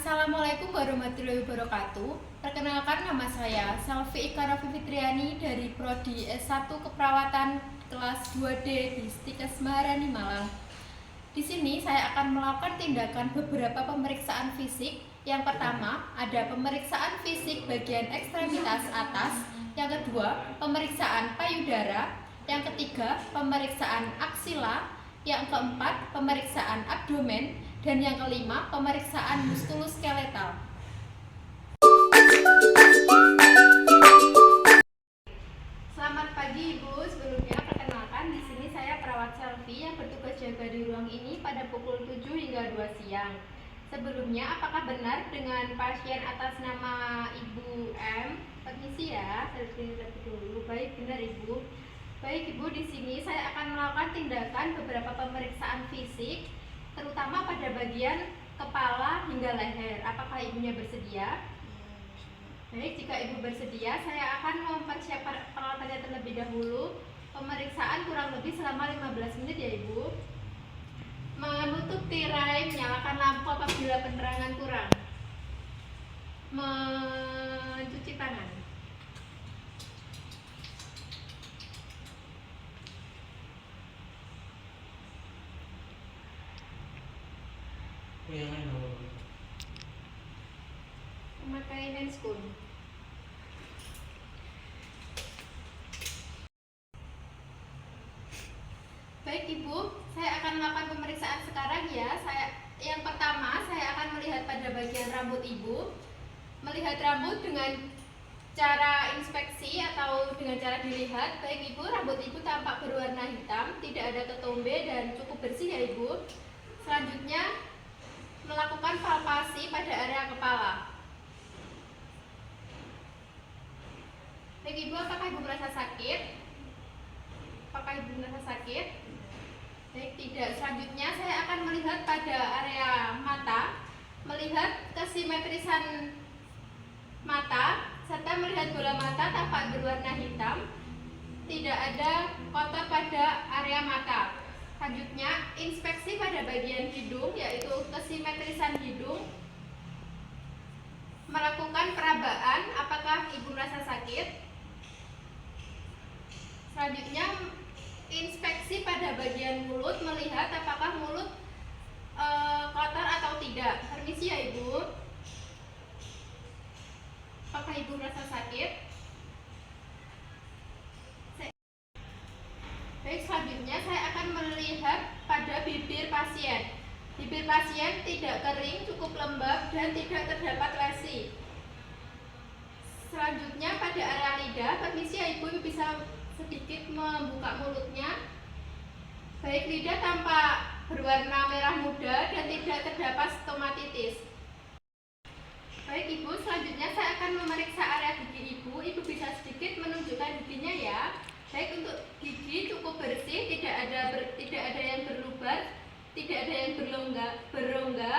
Assalamualaikum warahmatullahi wabarakatuh. Perkenalkan, nama saya Salvi Ika Raffi Fitriani dari Prodi S1 Keperawatan kelas 2D di Stikes Maharani Malang. Di sini saya akan melakukan tindakan beberapa pemeriksaan fisik. Yang pertama, ada pemeriksaan fisik bagian ekstremitas atas. Yang kedua, pemeriksaan payudara. Yang ketiga, pemeriksaan aksila. Yang keempat, pemeriksaan abdomen. Dan yang kelima, pemeriksaan muskuloskeletal. Selamat pagi Ibu. Sebelumnya perkenalkan, di sini saya perawat Selvi yang bertugas jaga di ruang ini pada pukul 7 hingga 2 siang. Sebelumnya, apakah benar dengan pasien atas nama Ibu M? Permisi ya, saya lebih dulu. Baik, benar Ibu. Baik Ibu, di sini saya akan melakukan tindakan beberapa pemeriksaan fisik, terutama pada bagian kepala hingga leher. Apakah ibunya bersedia? Baik, jika ibu bersedia, saya akan mempersiapkan peralatannya terlebih dahulu. Pemeriksaan kurang lebih selama 15 menit ya ibu. Menutup tirai, menyalakan lampu apabila penerangan kurang. Mencuci tangan. Memakai handscoon. Baik Ibu, saya akan melakukan pemeriksaan sekarang ya. Yang pertama, saya akan melihat pada bagian rambut Ibu. Melihat rambut dengan cara inspeksi atau dengan cara dilihat. Baik Ibu, rambut Ibu tampak berwarna hitam, tidak ada ketombe dan cukup bersih ya Ibu. Selanjutnya, melakukan palpasi pada area kepala. Baik Ibu, apakah Ibu merasa sakit? Apakah Ibu merasa sakit? Baik, tidak. Selanjutnya saya akan melihat pada area mata, melihat kesimetrisan mata, serta melihat bola mata tampak berwarna hitam, tidak ada kotor pada area mata. Selanjutnya, inspeksi pada bagian hidung, yaitu kesimetrisan hidung. Melakukan perabaan, apakah Ibu merasa sakit? Selanjutnya, inspeksi pada bagian mulut, melihat apakah mulut kotor atau tidak. Permisi ya Ibu. Apakah Ibu merasa sakit? Baik, selanjutnya saya akan melihat pada bibir pasien. Bibir pasien tidak kering, cukup lembab, dan tidak terdapat lesi. Selanjutnya pada area lidah, permisi ya Ibu, bisa sedikit membuka mulutnya. Baik, lidah tampak berwarna merah muda dan tidak terdapat stomatitis. Baik Ibu, selanjutnya saya akan memeriksa area gigi Ibu. Ibu bisa sedikit menunjukkan giginya ya. Baik, untuk gigi cukup bersih, tidak ada yang berlubang, tidak ada yang berongga.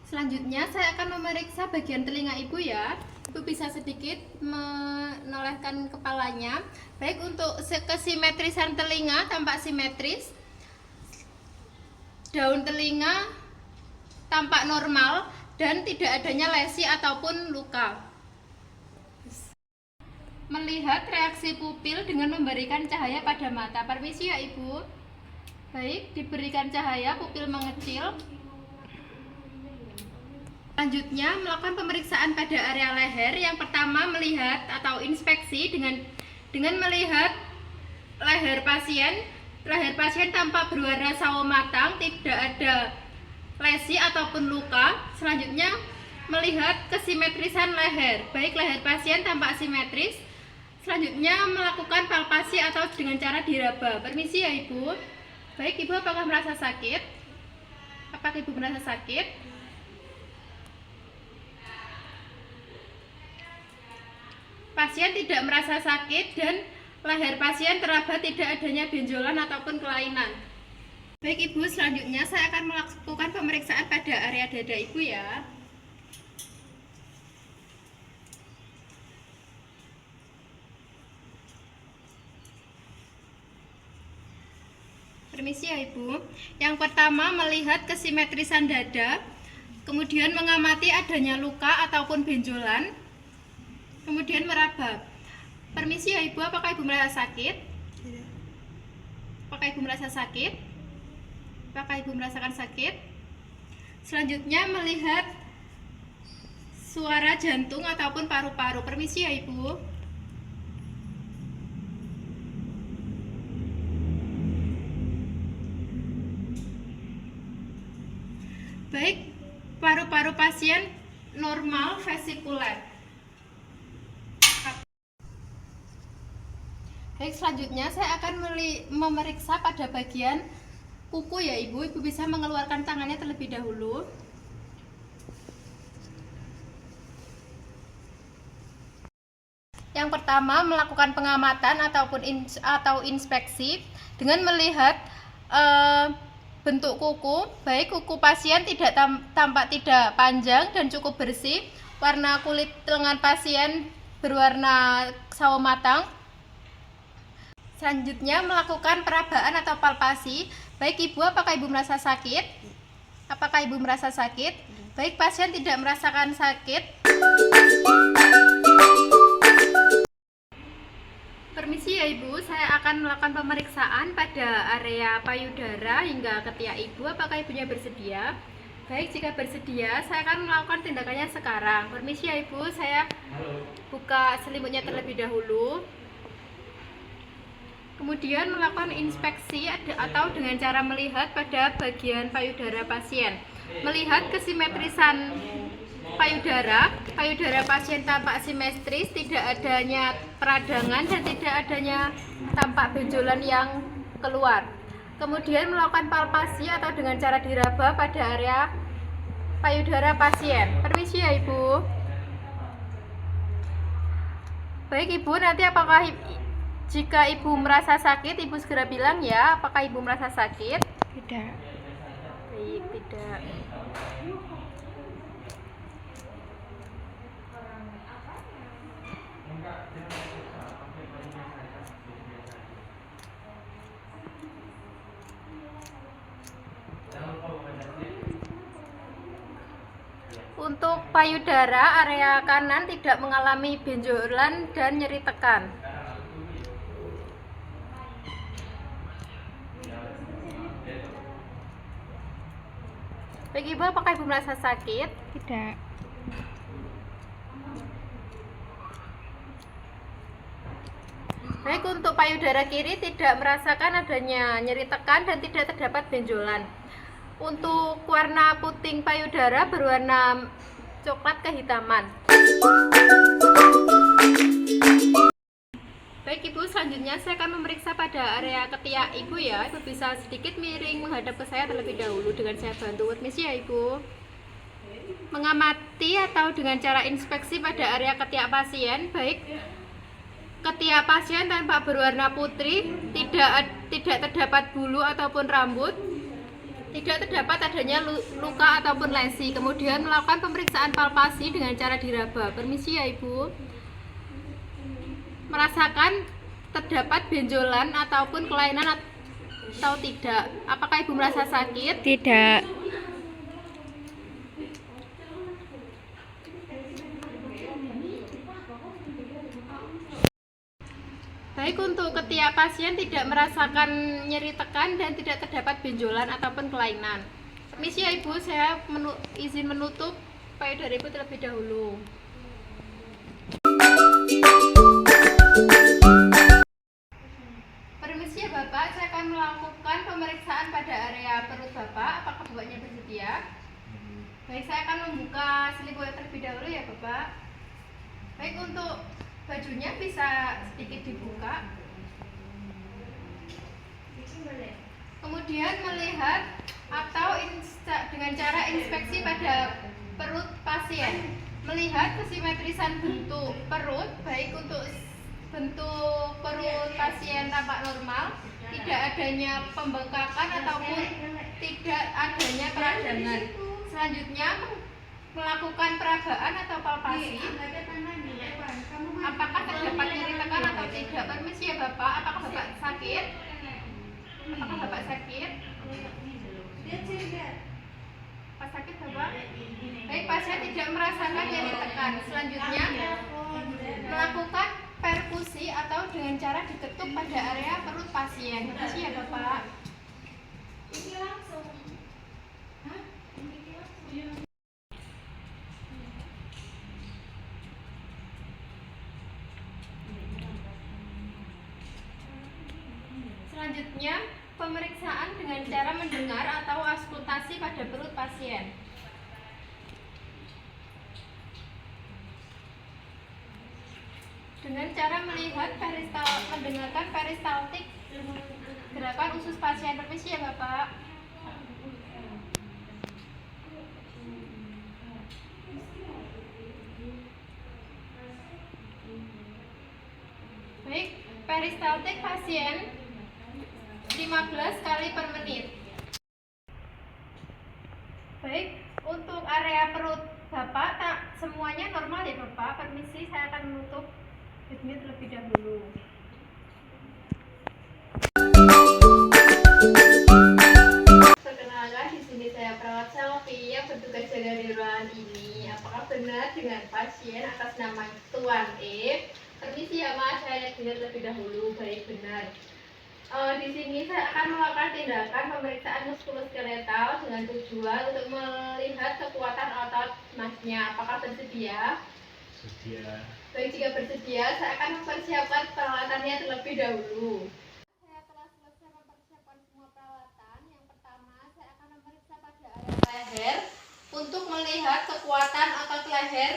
Selanjutnya saya akan memeriksa bagian telinga Ibu ya. Ibu bisa sedikit menolehkan kepalanya. Baik, untuk kesimetrisan telinga tampak simetris. Daun telinga tampak normal dan tidak adanya lesi ataupun luka. Melihat reaksi pupil dengan memberikan cahaya pada mata. Permisi ya Ibu. Baik, diberikan cahaya, pupil mengecil. Selanjutnya, melakukan pemeriksaan pada area leher. Yang pertama, melihat atau inspeksi dengan melihat leher pasien. Leher pasien tampak berwarna sawo matang, tidak ada lesi ataupun luka. Selanjutnya, melihat kesimetrisan leher. Baik, leher pasien tampak simetris. Selanjutnya, melakukan palpasi atau dengan cara diraba. Permisi ya Ibu. Baik Ibu, apakah merasa sakit? Apakah Ibu merasa sakit? Pasien tidak merasa sakit dan leher pasien teraba tidak adanya benjolan ataupun kelainan. Baik Ibu, selanjutnya saya akan melakukan pemeriksaan pada area dada Ibu ya. Permisi ya Ibu. Yang pertama, melihat kesimetrisan dada. Kemudian mengamati adanya luka ataupun benjolan. Kemudian meraba. Permisi ya Ibu, apakah Ibu merasa sakit? Tidak. Apakah Ibu merasa sakit? Apakah Ibu merasakan sakit? Selanjutnya melihat suara jantung ataupun paru-paru. Permisi ya Ibu. Baik, paru-paru pasien normal vesikuler. Baik, selanjutnya saya akan memeriksa pada bagian kuku ya Ibu. Ibu bisa mengeluarkan tangannya terlebih dahulu. Yang pertama, melakukan pengamatan atau inspeksi dengan melihat bentuk kuku. Baik, kuku pasien tampak tidak panjang dan cukup bersih. Warna kulit lengan pasien berwarna sawo matang. Selanjutnya melakukan perabaan atau palpasi. Baik Ibu, apakah Ibu merasa sakit? Apakah Ibu merasa sakit? Baik, pasien tidak merasakan sakit. Permisi ya Ibu, saya akan melakukan pemeriksaan pada area payudara hingga ketiak Ibu. Apakah Ibunya bersedia? Baik, jika bersedia, saya akan melakukan tindakannya sekarang. Permisi ya Ibu, saya buka selimutnya terlebih dahulu. Kemudian melakukan inspeksi atau dengan cara melihat pada bagian payudara pasien. Melihat kesimetrisan payudara pasien tampak simetris, tidak adanya peradangan dan tidak adanya tampak benjolan yang keluar. Kemudian melakukan palpasi atau dengan cara diraba pada area payudara pasien. Permisi ya Ibu. Baik Ibu, nanti apakah jika Ibu merasa sakit, Ibu segera bilang ya. Apakah Ibu merasa sakit? Tidak. Baik, tidak. Untuk payudara, area kanan tidak mengalami benjolan dan nyeri tekan. Baik Ibu, apakah Ibu merasa sakit? Tidak. Baik, untuk payudara kiri tidak merasakan adanya nyeri tekan dan tidak terdapat benjolan. Untuk warna puting payudara berwarna coklat kehitaman. Baik Ibu, selanjutnya saya akan memeriksa pada area ketiak Ibu ya. Ibu bisa sedikit miring menghadap ke saya terlebih dahulu dengan saya bantu. Permisi ya Ibu. Mengamati atau dengan cara inspeksi pada area ketiak pasien. Baik, ketiak pasien tampak berwarna putih, tidak terdapat bulu ataupun rambut, tidak terdapat adanya luka ataupun lesi. Kemudian melakukan pemeriksaan palpasi dengan cara diraba. Permisi ya Ibu. Merasakan terdapat benjolan ataupun kelainan atau tidak. Apakah Ibu merasa sakit? Tidak. Baik, untuk ketiak pasien tidak merasakan nyeri tekan dan tidak terdapat benjolan ataupun kelainan. Permisi ya Ibu, saya izin menutup payudara Ibu terlebih dahulu. Permisi ya Bapak, saya akan melakukan pemeriksaan pada area perut Bapak. Apakah Bapaknya bersedia? Baik, saya akan membuka selimut terlebih dahulu ya Bapak. Baik, untuk bajunya bisa sedikit dibuka. Kemudian melihat atau dengan cara inspeksi pada perut pasien. Melihat kesimetrisan bentuk perut, baik untuk bentuk perut pasien tampak normal, tidak adanya pembengkakan ataupun tidak adanya peradangan. Selanjutnya melakukan perabaan atau palpasi. Apakah terdapat nyeri tekan atau tidak? Permisi ya Bapak, apakah Bapak sakit? Apakah Bapak sakit? Apa sakit Bapak? tidak merasakan nyeri tekan. Selanjutnya, melakukan perkusi atau dengan cara diketuk pada area perut pasien. Perkusi ya Bapak. Ini langsung. Hah? Ini langsung. Selanjutnya, pemeriksaan dengan cara mendengar atau auskultasi pada perut pasien. Dengan cara melihat mendengarkan peristaltik gerakan usus pasien. Permisi ya Bapak. Baik, peristaltik pasien 15 kali per menit. Baik, untuk area perut Bapak semuanya normal ya Bapak. Permisi, saya akan menutup video terlebih dahulu. Perkenalkan, di sini saya perawat Selvi yang bertugas jaga di ruangan ini. Apakah benar dengan pasien atas nama Tuan E? Permisi ya Mas, saya lihat terlebih dahulu. Baik, benar. Di sini saya akan melakukan tindakan pemeriksaan muskuloskeletal dengan tujuan untuk melihat kekuatan otot Masnya. Apakah bersedia? Bersedia. Baik, jika bersedia, saya akan mempersiapkan peralatannya terlebih dahulu. Saya telah selesai mempersiapkan semua peralatan. Yang pertama, saya akan memeriksa pada area leher untuk melihat kekuatan otot leher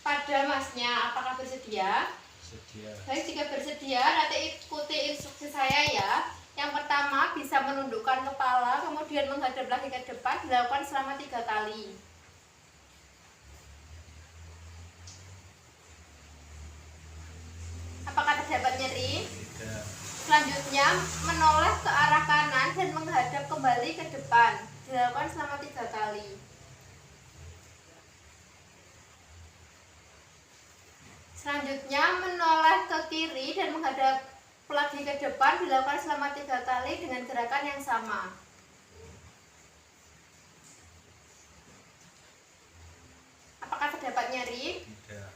pada Masnya. Apakah bersedia? Bersedia. Baik, jika bersedia, nanti ikuti instruksi saya ya. Yang pertama, bisa menundukkan kepala, kemudian menghadap lagi ke depan, dilakukan selama 3 kali. Apakah terdapat nyeri? Tidak. Selanjutnya, menoleh ke arah kanan dan menghadap kembali ke depan, dilakukan selama 3 kali. Selanjutnya, menoleh ke kiri dan menghadap lagi ke depan, dilakukan selama 3 kali dengan gerakan yang sama. Apakah terdapat nyeri? Tidak.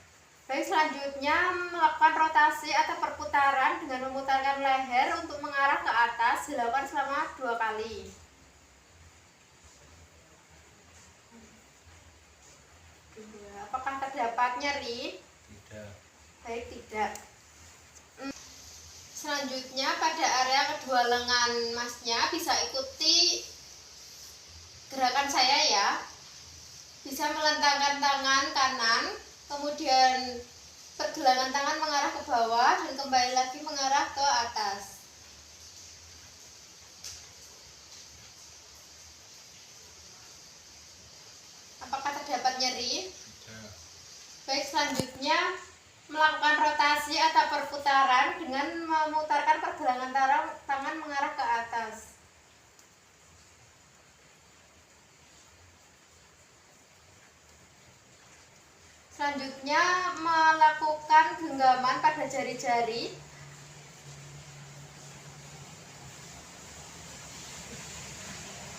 Baik, selanjutnya melakukan rotasi atau perputaran dengan memutarkan leher untuk mengarah ke atas, dilakukan selama 2 kali. Apakah terdapat nyeri? Tidak. Baik, tidak. Selanjutnya pada area kedua lengan Masnya bisa ikuti gerakan saya ya. Bisa melentangkan tangan kanan, kemudian pergelangan tangan mengarah ke bawah dan kembali lagi mengarah ke atas. Apakah terdapat nyeri? Tidak. Baik, selanjutnya melakukan rotasi atau perputaran dengan memutarkan pergelangan tangan mengarah ke atas. Selanjutnya melakukan genggaman pada jari-jari.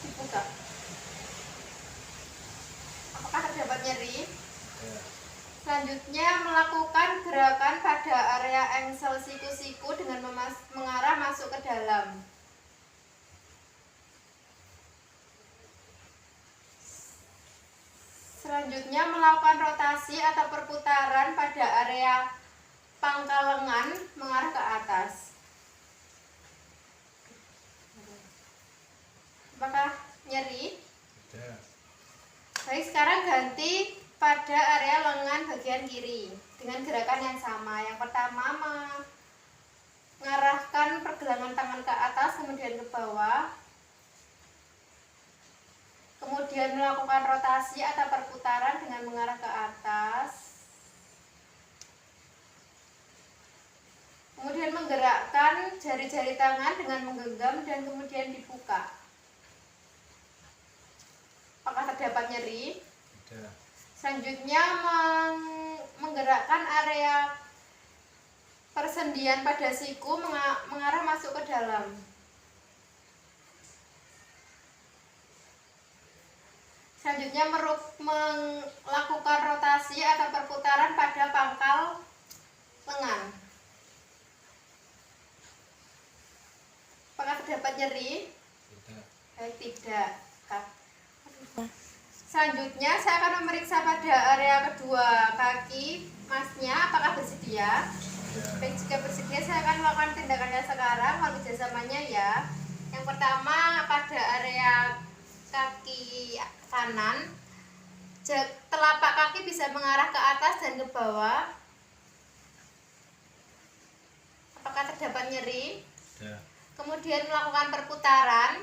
Dibuka. Apakah terdapat nyeri? Ya. Selanjutnya melakukan gerakan pada area engsel siku-siku dengan mengarah masuk ke dalam. Selanjutnya melakukan rotasi atau perputaran pada area pangkal lengan mengarah ke atas. Apakah nyeri? Tidak. Baik, sekarang ganti pada area lengan bagian kiri dengan gerakan yang sama. Yang pertama, mengarahkan pergelangan tangan ke atas kemudian ke bawah. Kemudian melakukan rotasi atau perputaran dengan mengarah ke atas. Kemudian menggerakkan jari-jari tangan dengan menggenggam dan kemudian dibuka. Apakah terdapat nyeri? Tidak. Selanjutnya menggerakkan area persendian pada siku mengarah masuk ke dalam. Selanjutnya melakukan rotasi atau perputaran pada pangkal lengan. Apakah terdapat nyeri? Tidak. Baik, tidak. Selanjutnya saya akan memeriksa pada area kedua kaki masnya. Apakah bersedia? Ya. Baik, jika bersedia saya akan melakukan tindakannya sekarang. Mohon kerjasamanya ya. Yang pertama pada area kaki kanan, telapak kaki bisa mengarah ke atas dan ke bawah. Apakah terdapat nyeri? Ya. Kemudian melakukan perputaran.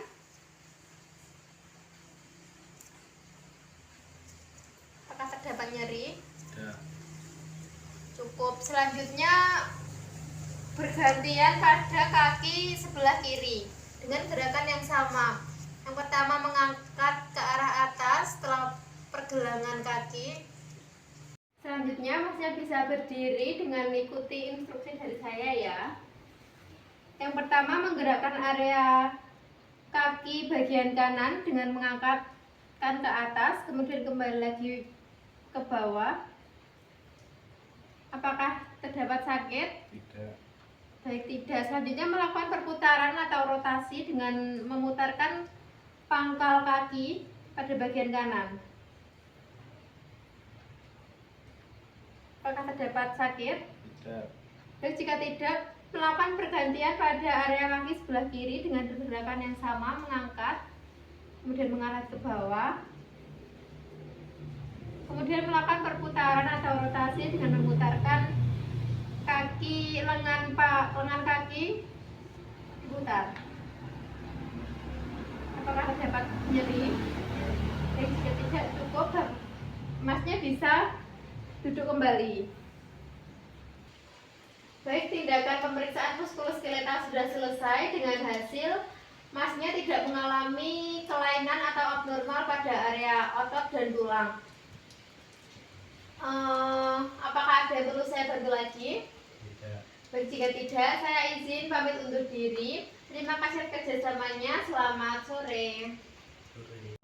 Apakah terdapat nyeri? Ya. Cukup. Selanjutnya bergantian pada kaki sebelah kiri dengan gerakan yang sama. Yang pertama mengangkat ke arah atas setelah pergelangan kaki. Selanjutnya masnya bisa berdiri dengan mengikuti instruksi dari saya ya. Yang pertama menggerakkan area kaki bagian kanan dengan mengangkatkan ke atas, kemudian kembali lagi ke bawah. Apakah terdapat sakit? Tidak. Baik, tidak. Selanjutnya melakukan perputaran atau rotasi dengan memutarkan pangkal kaki pada bagian kanan. Apakah terdapat sakit? Tidak. Dan jika tidak, melakukan pergantian pada area kaki sebelah kiri dengan gerakan yang sama, mengangkat, kemudian mengarah ke bawah. Kemudian melakukan perputaran atau rotasi dengan memutarkan kaki lengan kaki diputar. Apakah terdapat nyeri? Jika tidak cukup, masnya bisa duduk kembali. Baik, tindakan pemeriksaan muskuloskeletal sudah selesai dengan hasil masnya tidak mengalami kelainan atau abnormal pada area otot dan tulang. Apakah ada yang perlu saya bantu lagi? Tidak. Baik, jika tidak, saya izin pamit undur diri. Terima kasih kerjasamanya. Selamat sore. Sore.